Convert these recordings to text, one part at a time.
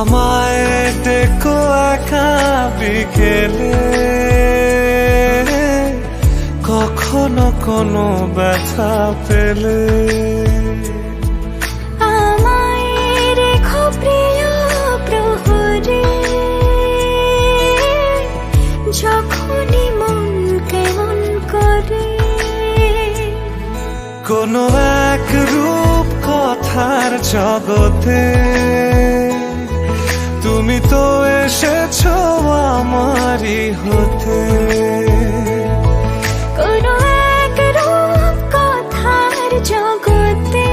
আমায় ডেকো একা বিকেলে, কখনো কোনো ব্যথা পেলে। আমায় রেখো প্রিয় প্রহরে, যখনই মন কেমন করে। কোনো এক রূপ কথার জগতে তুমি তো এসেছো আমারই হতে। কোনো এক রূপ কথার জগতে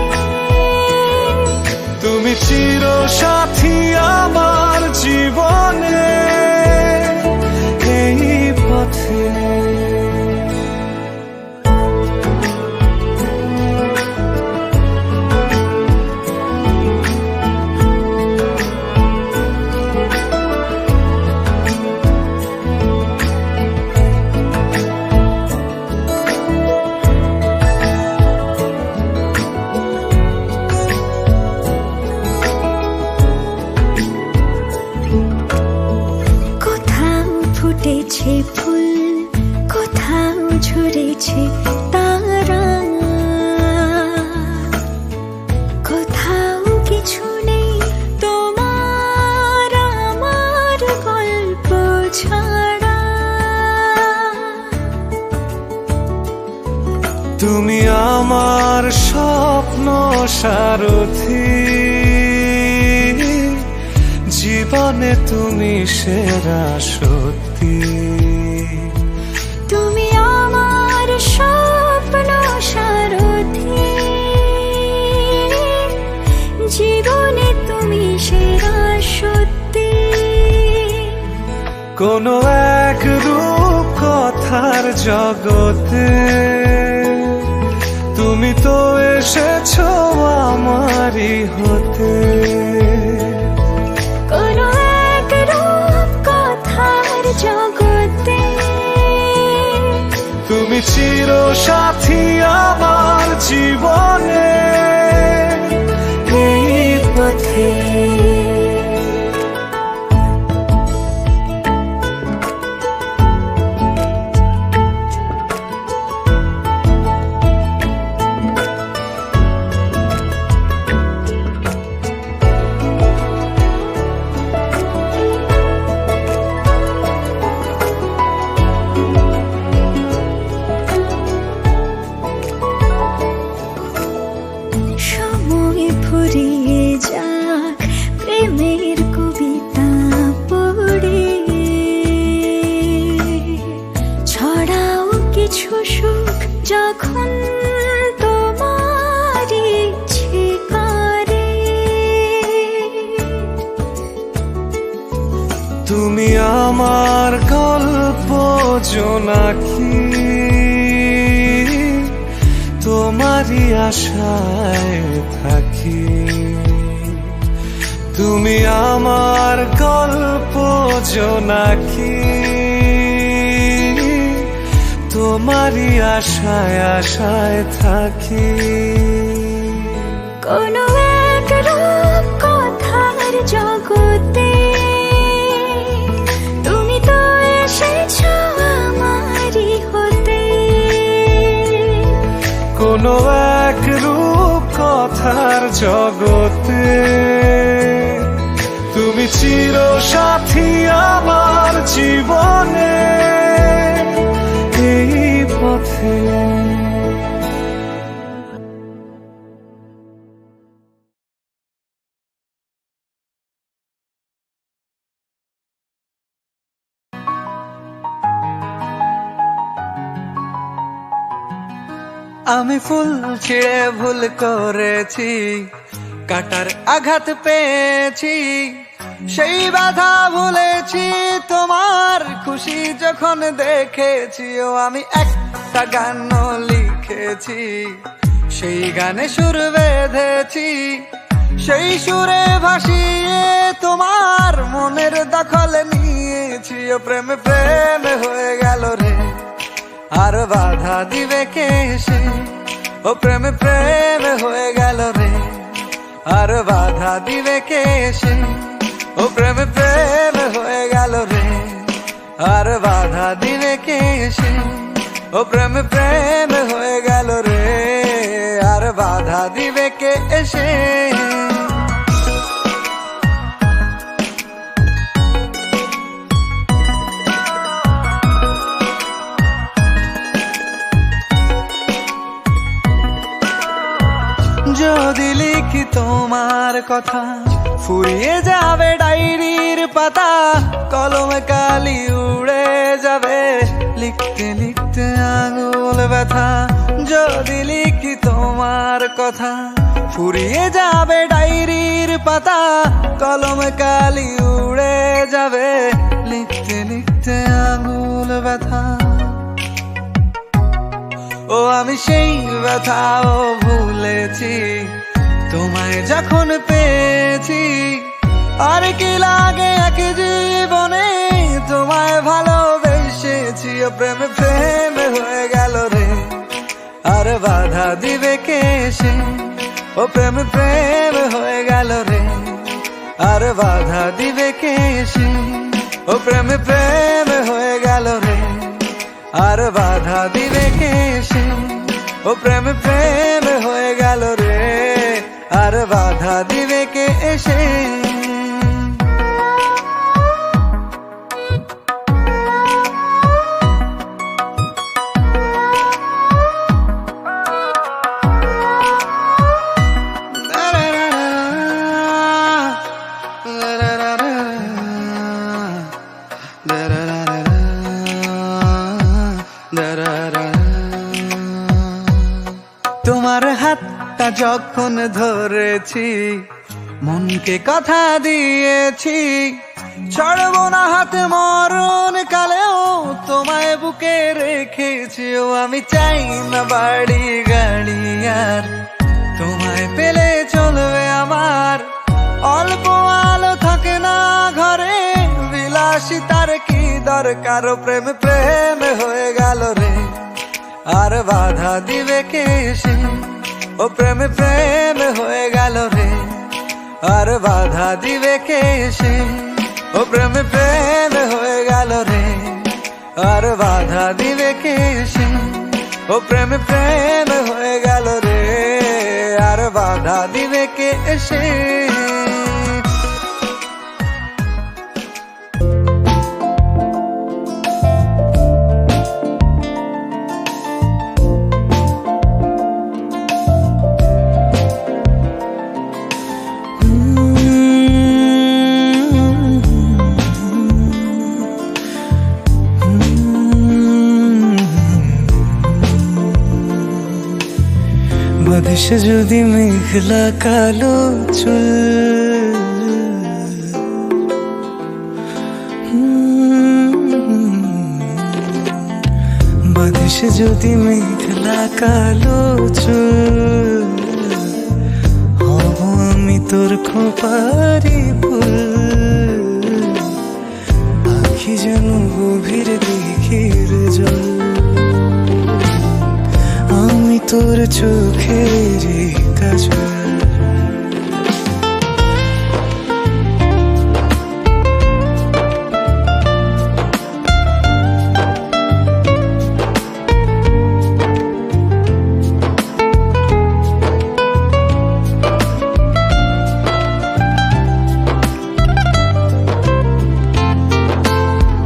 তুমি চির সাথী আমার জীবনে, এই পথে। ফুটেছে ফুল, কোথাও ঝরেছে তারা, কোথাও কিছু নেই তোমার আমার গল্প ছাড়া। তুমি আমার স্বপ্ন সারথি, জীবনে তুমি সেরা সত্যি। তুমি আমার স্বপ্ন সারথি, জীবনে তুমি সেরা সত্যি। কোনো এক রূপ কথার জগতে তুমি তো এসেছো আমারই হতে। কোনো এক রূপ কথার জগতে তুমি চির সাথী আমার জীবনে, এই পথে। ফুরিয়ে যাক প্রেমের কবিতা পড়ে, ছড়াও কিছু সুখ যখন তোমার ইচ্ছে করে। তুমি আমার গল্প জোনাকি, তোমারই আশায় থাকি। তুমি আমার গল্প জোনাকি, তোমারই আশায় আশায় থাকি। কোনো এক রূপ কথার জগতে তুমি তো এসেছো আমারই হতে। কোনো এক রূপ কথার জগতে তুমি চির সাথী আমার জীবনে, এই পথে। আমি ফুল ছিঁড়ে ভুল করেছি, কাটার আঘাত পেয়েছি, সেই বাধা ভুলেছি তোমার খুশি যখন দেখেছি। ও আমি একটা গান লিখেছি, সেই গানে সুর বেঁধেছি, সেই সুরে ভাসিয়ে তোমার মনের দখল নিয়েছি। ও প্রেম প্রেম হয়ে গেল রে, আর বাধা দিবে কে সে। ও প্রেম প্রেম হয়ে গেল রে, আর বাধা দিবে কে সে। ও ও প্রেমে প্রেম হয়ে গেল রে, আর বাধা দিবে কে এসে? ও প্রেমে প্রেম হয়ে গেল রে, আর বাধা দিবে কে এসে? যদি লিখি তোমার কথা, ফুরিয়ে যাবে ডায়েরির পাতা, কলমে কালি উড়ে যাবে, লিখতে লিখতে আঙুল ব্যথা। যদি লিখি তোমার কথা, ফুরিয়ে যাবে ডায়েরির পাতা, কলমে কালি উড়ে যাবে, লিখতে লিখতে আঙুল ব্যথা। ও আমি সেই ব্যথাও ভুলেছি তোমায় যখন পেয়েছি, আর কি লাগে এক জীবনে তোমায় ভালোবেসেছি। ও প্রেমে প্রেম হয়ে গেল রে, আর বাধা দিবে কে এসে? ও প্রেমে প্রেম হয়ে গেল রে, আর বাধা দিবে কে এসে? ও প্রেমে প্রেম হয়ে গেল রে, আর বাধা দিবে কে এসে? ও প্রেম প্রেম হয়ে গেল রে, আর বাধা দিবে কে এসে? তোমার হাতটা যখন ধরেছি, মনকে কথা দিয়েছি, ছাড়বো না হাতে মরণ কালেও তোমায় বুকে রেখেছি। ও আমি চাই না বাড়ি গাড়ি আর, তোমায় পেলে চলবে আমার, অল্প আলো থাকে না ঘরে, বিলাসিতার কি দরকার? ও প্রেম প্রেম হয়ে গেল রে, আর বাধা দিবে কে এসে? ও প্রেম প্রেম হয়ে গেল রে, আর বাধা দিবে কে এসে? ও প্রেম প্রেম হয়ে গেল রে, আর বাধা দিবে কে এসে? ও প্রেম প্রেম হয়ে গেল রে, আর বাধা দিবে কে এসে? বাতাসে যদি মেঘলা কালো চুল, বাতাসে যদি মেঘলা কালো চুল, হব আমি তোর খোপারি ফুল, পাখি যেন গভীর দিঘির জল, আমি তোর চোখের কাজল।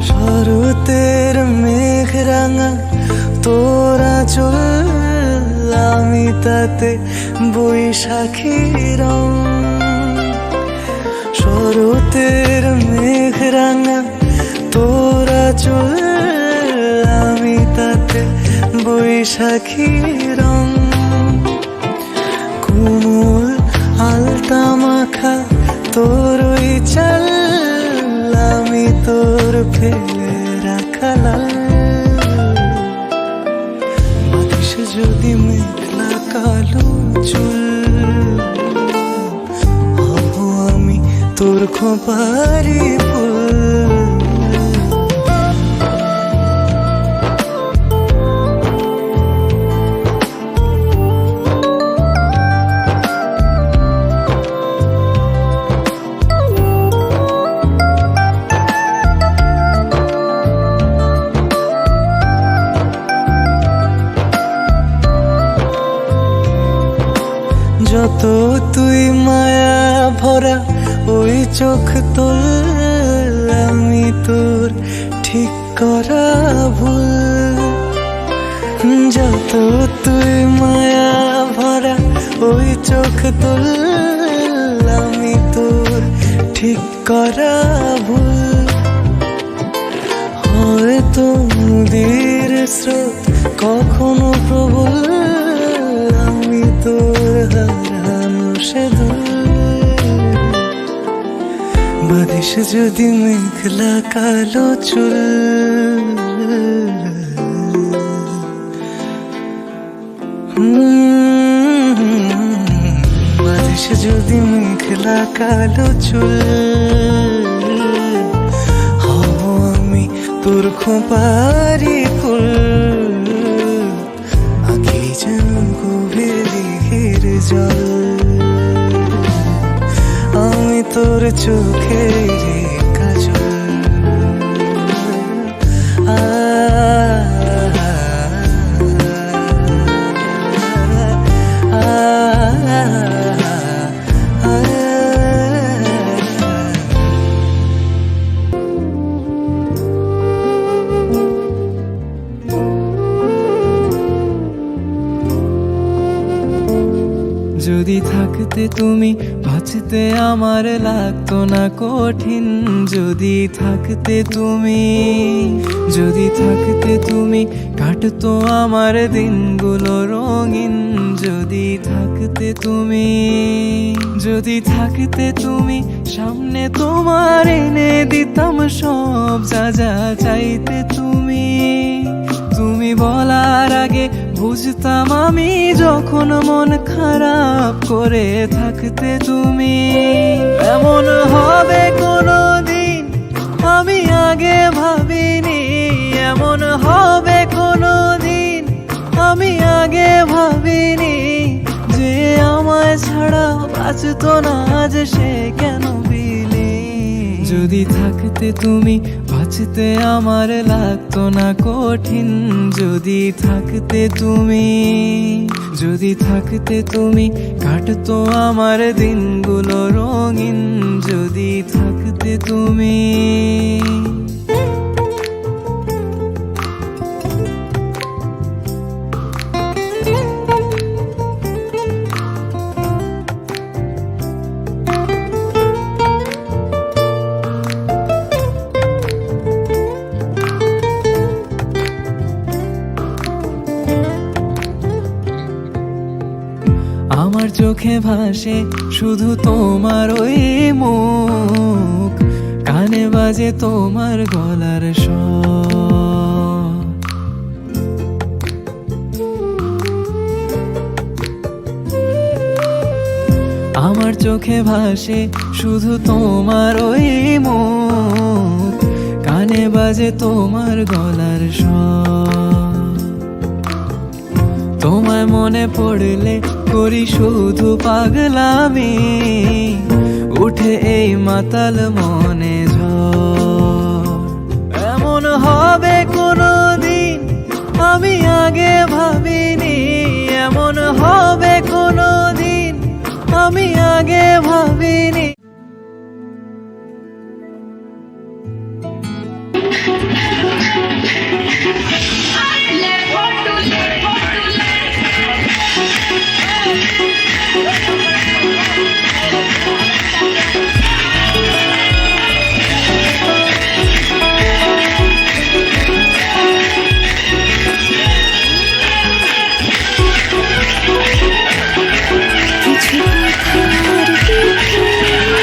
শরতের মেঘ রাঙা তোরা চল, আমি তাতে বৈশাখী রং। শরতের মেঘ রাঙা তোরা চল, আমি তাতে বৈশাখী রং। কোমল আলতা মাখা তোর ওই চাল, আমি তোর ফেলে রাখা লাল। বাতাসে যদি মেঘলা কালো চুল, হব আমি তোর খোপারি ফুল। যত তুই মায়া ভরা ওই চোখ তোল, আমি তোর ঠিক করা ভুল। যত তুই মায়া ভরা ওই চোখ তোল, আমি তোর ঠিক করা ভুল। হয়তো নদীর স্রোত কখনো প্রবল, আমি তোর হারানো সে বাদিস যদি মেঘলা কালো চুল। বাদিস যদি মেঘলা কালো চুল, হব আমি তোর খোঁপারি ফুল। আঁকি যেন গভীর জল, আমি তোর চোখের কাজল। যদি থাকতে তুমি বাঁচতে আমার লাগতো না কঠিন। যদি থাকতে তুমি, যদি থাকতে তুমি কাটতো আমার দিনগুলো রঙিন। যদি থাকতে তুমি, যদি থাকতে তুমি সামনে তোমার এনে দিতাম সব যা যা চাইতে তুমি। তুমি বলার আগে বুঝতাম আমি যখন মন খারাপ করে থাকতে তুমি। এমন হবে কোনোদিন আমি আগে ভাবিনি, এমন হবে কোনোদিন আমি আগে ভাবিনি। যে আমায় ছাড়া বাঁচতো না আজ সে কেন বিলি। যদি থাকতে তুমি বাঁচতে আমার লাগতো না কঠিন। যদি থাকতে তুমি, যদি থাকতে তুমি কাটতো আমার দিনগুলো রঙিন। যদি থাকতে তুমি। আমার চোখে ভাসে শুধু তোমার ওই মুখ, কানে বাজে তোমার গলার স্বর। আমার চোখে ভাসে শুধু তোমার ওই মুখ, কানে বাজে তোমার গলার স্বর। তোমায় মনে পড়লে করি শুধু পাগলামি, উঠে এই মাতাল মনে ঝড়। এমন হবে কোনোদিন আমি আগে ভাবিনি, এমন হবে কোনোদিন আমি আগে ভাবিনি। কিছু কথার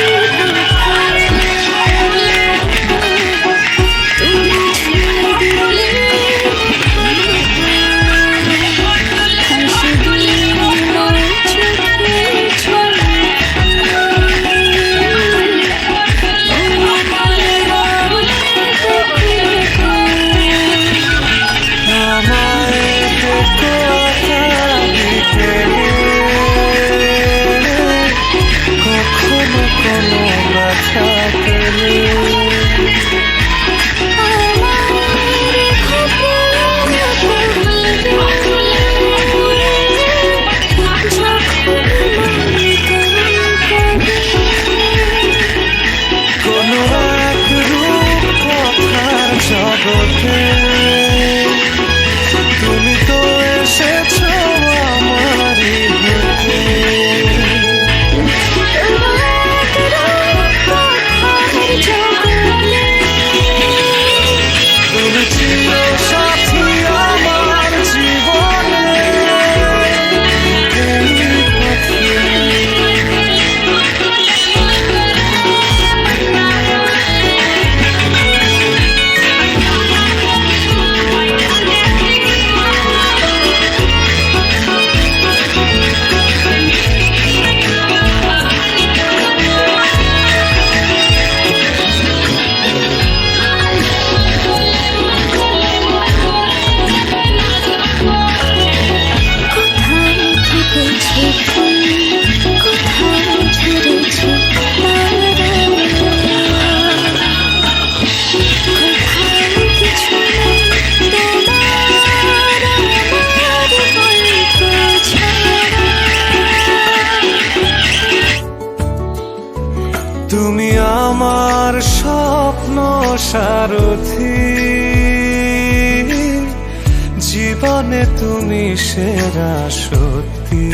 তুমি আমার স্বপ্ন সারথি, জীবনে তুমি সেরা সত্যি।